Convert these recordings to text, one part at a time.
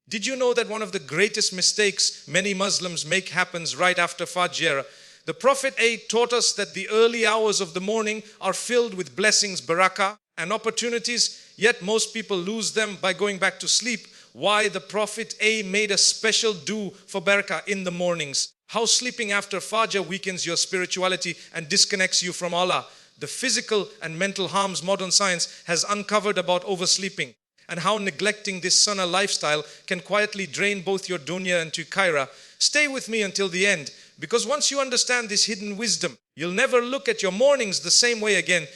Did you know that one of the greatest mistakes many Muslims make happens right after Fajr? The Prophet A taught us that the early hours of the morning are filled with blessings, barakah, and opportunities, yet most people lose them by going back to sleep. Why the Prophet A made a special do for barakah in the mornings. How sleeping after Fajr weakens your spirituality and disconnects you from Allah. The physical and mental harms modern science has uncovered about oversleeping, and how neglecting this Sunnah lifestyle can quietly drain both your dunya and your khairah. Stay with me until the end, because once you understand this hidden wisdom, you'll never look at your mornings the same way again.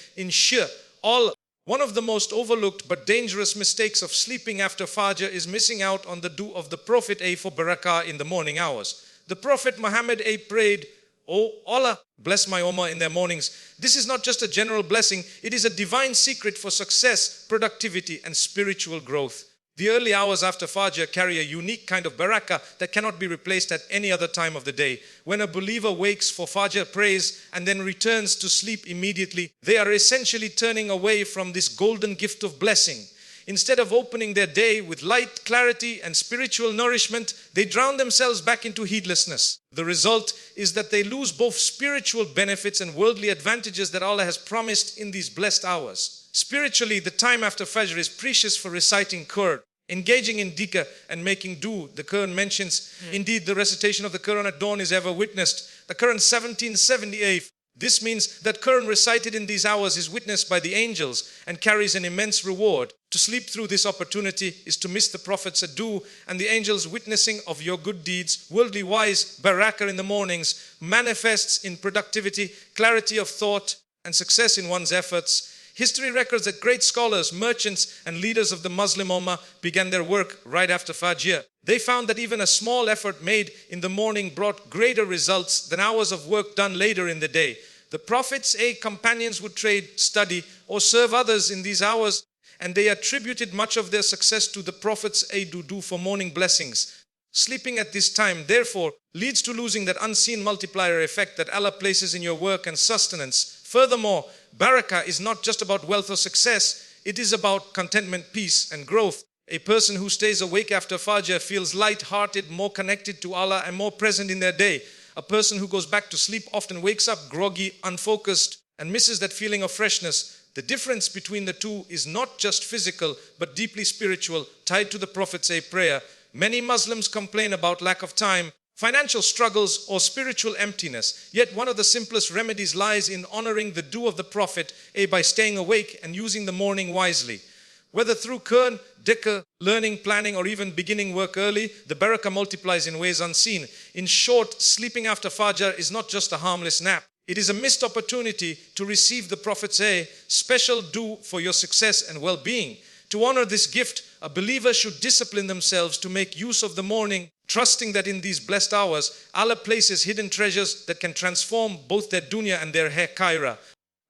One of the most overlooked but dangerous mistakes of sleeping after Fajr is missing out on the dua of the Prophet A for barakah in the morning hours. The Prophet Muhammad A prayed, "Oh Allah, bless my ummah in their mornings." This is not just a general blessing, it is a divine secret for success, productivity, and spiritual growth. The early hours after Fajr carry a unique kind of barakah that cannot be replaced at any other time of the day. When a believer wakes for Fajr praise and then returns to sleep immediately, they are essentially turning away from this golden gift of blessing. Instead of opening their day with light, clarity, and spiritual nourishment, they drown themselves back into heedlessness. The result is that they lose both spiritual benefits and worldly advantages that Allah has promised in these blessed hours. Spiritually, the time after Fajr is precious for reciting Quran, engaging in dhikr and making dua. The Quran mentions, indeed, the recitation of the Quran at dawn is ever witnessed. The Quran 1778. This means that Quran recited in these hours is witnessed by the angels and carries an immense reward. To sleep through this opportunity is to miss the Prophet's adu and the angels' witnessing of your good deeds. Worldly wise, barakah in the mornings manifests in productivity, clarity of thought, and success in one's efforts. History records that great scholars, merchants, and leaders of the Muslim Ummah began their work right after Fajr. They found that even a small effort made in the morning brought greater results than hours of work done later in the day. The Prophet's companions would trade, study, or serve others in these hours, and they attributed much of their success to the Prophet's do for morning blessings. Sleeping at this time, therefore, leads to losing that unseen multiplier effect that Allah places in your work and sustenance. Furthermore, barakah is not just about wealth or success, it is about contentment, peace, and growth. A person who stays awake after Fajr feels light-hearted, more connected to Allah, and more present in their day. A person who goes back to sleep often wakes up groggy, unfocused, and misses that feeling of freshness. The difference between the two is not just physical, but deeply spiritual, tied to the Prophet's prayer. Many Muslims complain about lack of time, financial struggles, or spiritual emptiness. Yet one of the simplest remedies lies in honoring the dua of the Prophet by staying awake and using the morning wisely. Whether through Quran, dhikr, learning, planning, or even beginning work early, the barakah multiplies in ways unseen. In short, sleeping after Fajr is not just a harmless nap. It is a missed opportunity to receive the Prophet's special dua for your success and well-being. To honor this gift, a believer should discipline themselves to make use of the morning, trusting that in these blessed hours, Allah places hidden treasures that can transform both their dunya and their khairah.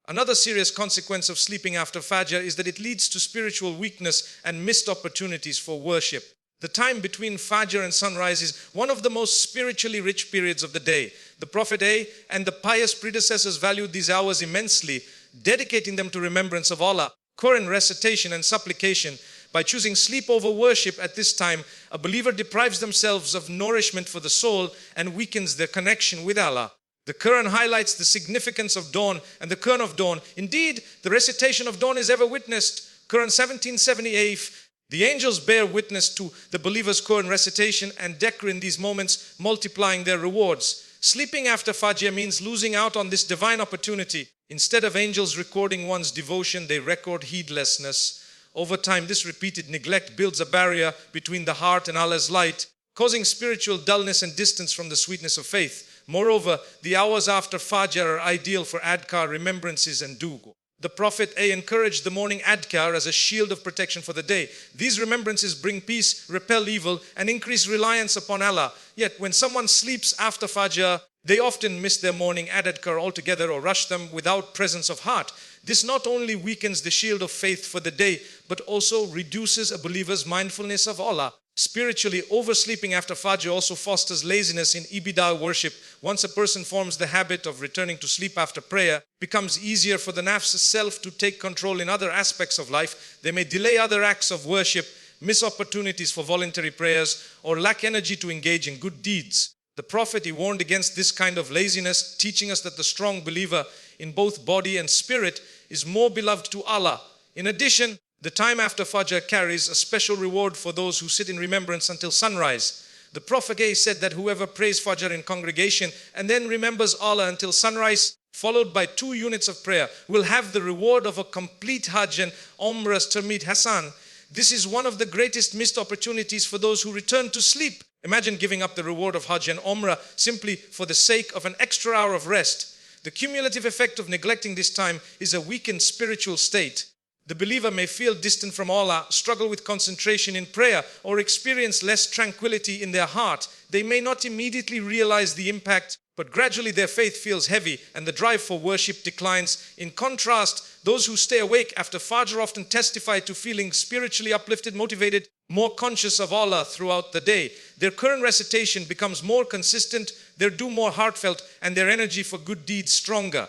Another serious consequence of sleeping after Fajr is that it leads to spiritual weakness and missed opportunities for worship. The time between Fajr and sunrise is one of the most spiritually rich periods of the day. The Prophet and the pious predecessors valued these hours immensely, dedicating them to remembrance of Allah, Quran recitation, and supplication. By choosing sleep over worship at this time, a believer deprives themselves of nourishment for the soul and weakens their connection with Allah. The Quran highlights the significance of dawn and the Quran of dawn. Indeed, the recitation of dawn is ever witnessed. Quran 1778. The angels bear witness to the believer's Quran recitation and dhikr in these moments, multiplying their rewards. Sleeping after Fajr means losing out on this divine opportunity. Instead of angels recording one's devotion, they record heedlessness. Over time, this repeated neglect builds a barrier between the heart and Allah's light, causing spiritual dullness and distance from the sweetness of faith. Moreover, the hours after Fajr are ideal for adhkar, remembrances, and dua. The Prophet encouraged the morning adhkar as a shield of protection for the day. These remembrances bring peace, repel evil, and increase reliance upon Allah. Yet when someone sleeps after Fajr, they often miss their morning adhkar altogether or rush them without presence of heart. This not only weakens the shield of faith for the day, but also reduces a believer's mindfulness of Allah. Spiritually, oversleeping after Fajr also fosters laziness in ibadah worship. Once a person forms the habit of returning to sleep after prayer, it becomes easier for the nafs self to take control in other aspects of life. They may delay other acts of worship, miss opportunities for voluntary prayers, or lack energy to engage in good deeds. The Prophet, he warned against this kind of laziness, teaching us that the strong believer in both body and spirit is more beloved to Allah. In addition, the time after Fajr carries a special reward for those who sit in remembrance until sunrise. The Prophet said that whoever prays Fajr in congregation and then remembers Allah until sunrise, followed by 2 units of prayer, will have the reward of a complete Hajj and Umrah's Termit Hasan. This is one of the greatest missed opportunities for those who return to sleep. Imagine giving up the reward of Hajj and Umrah simply for the sake of an extra hour of rest. The cumulative effect of neglecting this time is a weakened spiritual state. The believer may feel distant from Allah, struggle with concentration in prayer, or experience less tranquility in their heart. They may not immediately realize the impact, but gradually their faith feels heavy and the drive for worship declines. In contrast, those who stay awake after Fajr often testify to feeling spiritually uplifted, motivated, more conscious of Allah throughout the day. Their current recitation becomes more consistent, their dua more heartfelt, and their energy for good deeds stronger.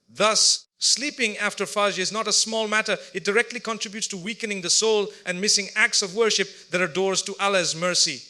Thus, sleeping after Fajr is not a small matter. It directly contributes to weakening the soul and missing acts of worship that are doors to Allah's mercy.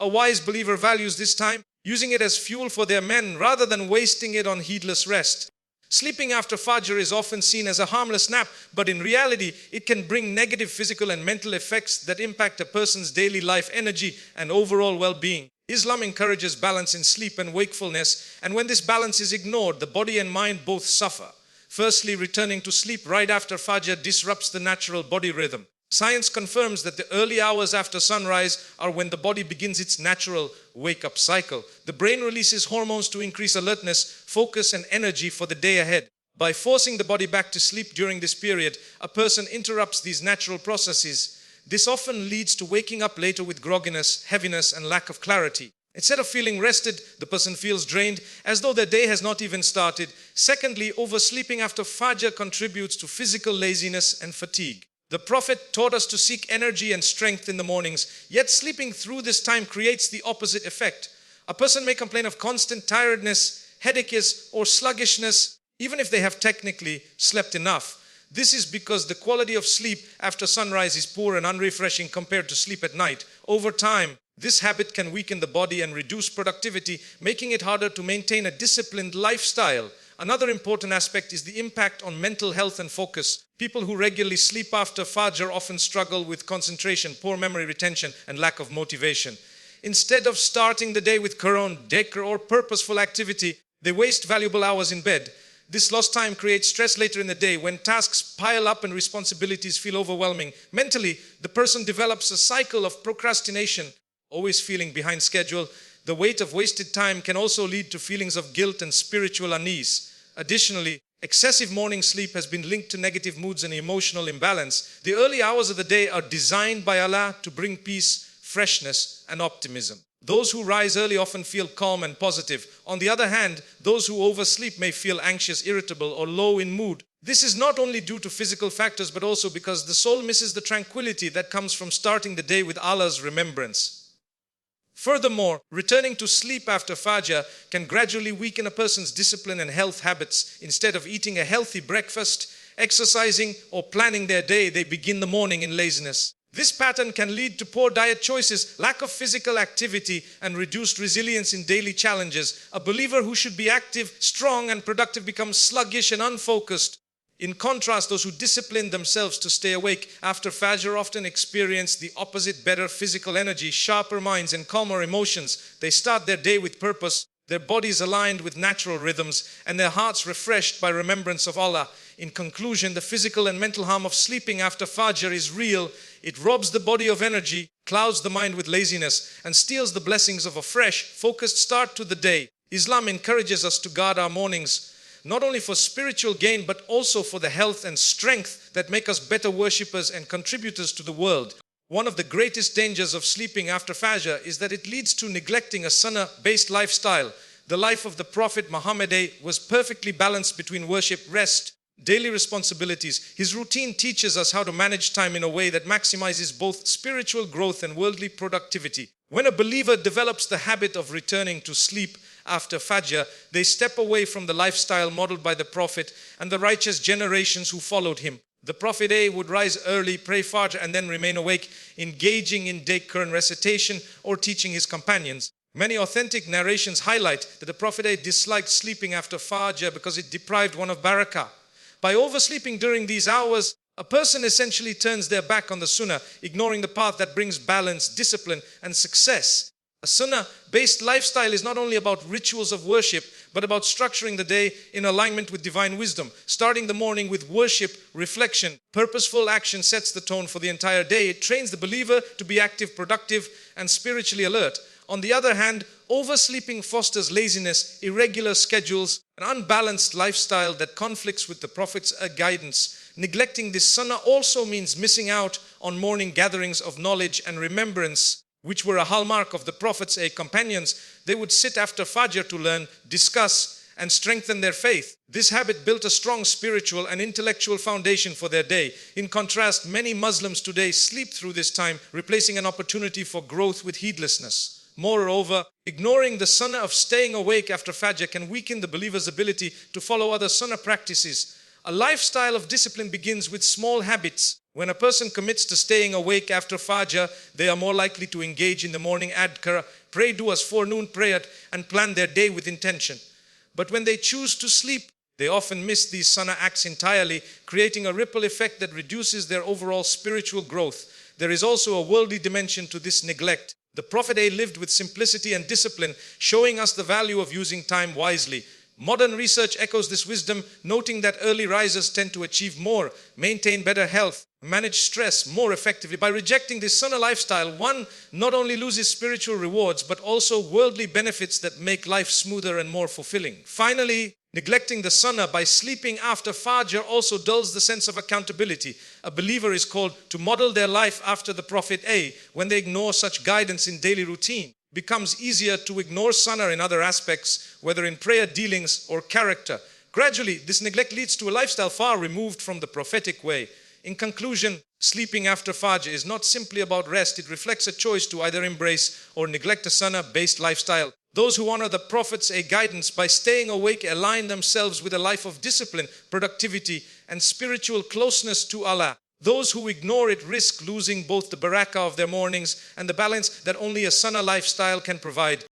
A wise believer values this time, using it as fuel for their men rather than wasting it on heedless rest. Sleeping after Fajr is often seen as a harmless nap, but in reality, it can bring negative physical and mental effects that impact a person's daily life energy and overall well-being. Islam encourages balance in sleep and wakefulness, and when this balance is ignored, the body and mind both suffer. Firstly, returning to sleep right after Fajr disrupts the natural body rhythm. Science confirms that the early hours after sunrise are when the body begins its natural wake-up cycle. The brain releases hormones to increase alertness, focus, and energy for the day ahead. By forcing the body back to sleep during this period, a person interrupts these natural processes. This often leads to waking up later with grogginess, heaviness, and lack of clarity. Instead of feeling rested, the person feels drained, as though their day has not even started. Secondly, oversleeping after Fajr contributes to physical laziness and fatigue. The Prophet taught us to seek energy and strength in the mornings, yet sleeping through this time creates the opposite effect. A person may complain of constant tiredness, headaches, or sluggishness, even if they have technically slept enough. This is because the quality of sleep after sunrise is poor and unrefreshing compared to sleep at night. Over time, this habit can weaken the body and reduce productivity, making it harder to maintain a disciplined lifestyle. Another important aspect is the impact on mental health and focus. People who regularly sleep after Fajr often struggle with concentration, poor memory retention, and lack of motivation. Instead of starting the day with Quran, dhikr, or purposeful activity, they waste valuable hours in bed. This lost time creates stress later in the day when tasks pile up and responsibilities feel overwhelming. Mentally, the person develops a cycle of procrastination, always feeling behind schedule. The weight of wasted time can also lead to feelings of guilt and spiritual unease. Additionally, excessive morning sleep has been linked to negative moods and emotional imbalance. The early hours of the day are designed by Allah to bring peace, freshness, and optimism. Those who rise early often feel calm and positive. On the other hand, those who oversleep may feel anxious, irritable, or low in mood. This is not only due to physical factors, but also because the soul misses the tranquility that comes from starting the day with Allah's remembrance. Furthermore, returning to sleep after Fajr can gradually weaken a person's discipline and health habits. Instead of eating a healthy breakfast, exercising, or planning their day, they begin the morning in laziness. This pattern can lead to poor diet choices, lack of physical activity, and reduced resilience in daily challenges. A believer who should be active, strong, and productive becomes sluggish and unfocused. In contrast, those who discipline themselves to stay awake after Fajr often experience the opposite: better physical energy, sharper minds, and calmer emotions. They start their day with purpose, their bodies aligned with natural rhythms, and their hearts refreshed by remembrance of Allah. In conclusion, the physical and mental harm of sleeping after Fajr is real. It robs the body of energy, clouds the mind with laziness, and steals the blessings of a fresh, focused start to the day. Islam encourages us to guard our mornings, not only for spiritual gain, but also for the health and strength that make us better worshippers and contributors to the world. One of the greatest dangers of sleeping after Fajr is that it leads to neglecting a Sunnah-based lifestyle. The life of the Prophet Muhammad was perfectly balanced between worship, rest, daily responsibilities. His routine teaches us how to manage time in a way that maximizes both spiritual growth and worldly productivity. When a believer develops the habit of returning to sleep after Fajr, they step away from the lifestyle modeled by the Prophet and the righteous generations who followed him. The Prophet A would rise early, pray Fajr, and then remain awake, engaging in day Quran recitation or teaching his companions. Many authentic narrations highlight that the Prophet A disliked sleeping after Fajr because it deprived one of Barakah. By oversleeping during these hours, a person essentially turns their back on the Sunnah, ignoring the path that brings balance, discipline, and success. A Sunnah-based lifestyle is not only about rituals of worship, but about structuring the day in alignment with divine wisdom. Starting the morning with worship, reflection, purposeful action sets the tone for the entire day. It trains the believer to be active, productive, and spiritually alert. On the other hand, oversleeping fosters laziness, irregular schedules, an unbalanced lifestyle that conflicts with the Prophet's guidance. Neglecting this Sunnah also means missing out on morning gatherings of knowledge and remembrance, which were a hallmark of the Prophet's companions. They would sit after Fajr to learn, discuss, and strengthen their faith. This habit built a strong spiritual and intellectual foundation for their day. In contrast, many Muslims today sleep through this time, replacing an opportunity for growth with heedlessness. Moreover, ignoring the Sunnah of staying awake after Fajr can weaken the believer's ability to follow other Sunnah practices. A lifestyle of discipline begins with small habits. When a person commits to staying awake after Fajr, they are more likely to engage in the morning adhkar, pray du'as, forenoon prayer, and plan their day with intention. But when they choose to sleep, they often miss these Sunnah acts entirely, creating a ripple effect that reduces their overall spiritual growth. There is also a worldly dimension to this neglect. The Prophet A lived with simplicity and discipline, showing us the value of using time wisely. Modern research echoes this wisdom, noting that early risers tend to achieve more, maintain better health, manage stress more effectively. By rejecting this Sunnah lifestyle, one not only loses spiritual rewards, but also worldly benefits that make life smoother and more fulfilling. Finally, neglecting the Sunnah by sleeping after Fajr also dulls the sense of accountability. A believer is called to model their life after the Prophet A. When they ignore such guidance in daily routine, it becomes easier to ignore Sunnah in other aspects, whether in prayer, dealings, or character. Gradually, this neglect leads to a lifestyle far removed from the prophetic way. In conclusion, sleeping after Fajr is not simply about rest. It reflects a choice to either embrace or neglect a Sunnah-based lifestyle. Those who honor the Prophet's guidance by staying awake align themselves with a life of discipline, productivity, and spiritual closeness to Allah. Those who ignore it risk losing both the barakah of their mornings and the balance that only a Sunnah lifestyle can provide.